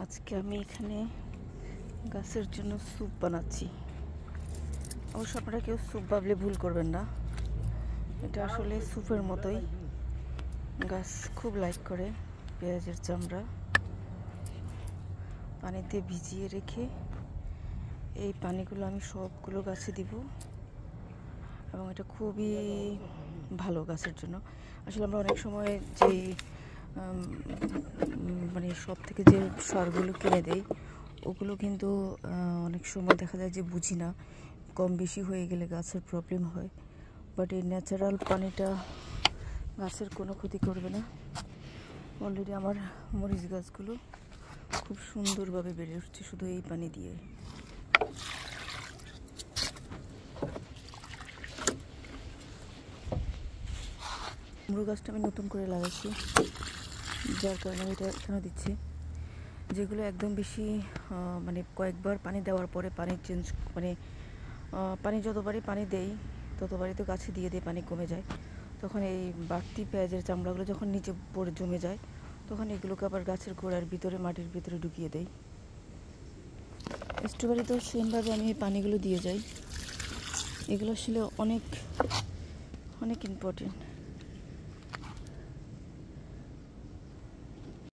আজকে আমি এখানে গাছের জন্য স্যুপ বানাচ্ছি। অবশ্য আপনারা কেউ স্যুপ ভাবলে ভুল করবেন না, এটা আসলে স্যুপের মতোই। গাছ খুব লাইক করে পেঁয়াজের চামড়া। পানিতে ভিজিয়ে রেখে এই পানিগুলো আমি সবগুলো গাছে দিব, এবং এটা খুবই ভালো গাছের জন্য। আসলে আমরা অনেক সময় যেই মানে সব থেকে যে সারগুলো কিনে দেই, ওগুলো কিন্তু অনেক সময় দেখা যায় যে বুঝি না, কম বেশি হয়ে গেলে গাছের প্রবলেম হয়। বাট এই ন্যাচারাল পানিটা গাছের কোনো ক্ষতি করবে না। অলরেডি আমার মরিচ গাছগুলো খুব সুন্দরভাবে বেড়ে উঠছে শুধু এই পানি দিয়ে। কুমড়ো গাছটা আমি নতুন করে লাগাচ্ছি, যার কারণে আমি এটা এখানে দিচ্ছি। যেগুলো একদম বেশি মানে কয়েকবার পানি দেওয়ার পরে পানি চেঞ্জ, মানে পানি যতবারই পানি দেই ততবারই তো গাছে দিয়ে দিয়ে পানি কমে যায়। তখন এই বাড়তি পেঁয়াজের চামড়াগুলো যখন নিচে পড়ে জমে যায়, তখন এগুলোকে আবার গাছের গোড়ার ভিতরে, মাটির ভিতরে ঢুকিয়ে দেয়। স্ট্রবেরিতেও সেমভাবে আমি এই পানিগুলো দিয়ে যাই। এগুলো আসলে অনেক অনেক ইম্পর্টেন্ট।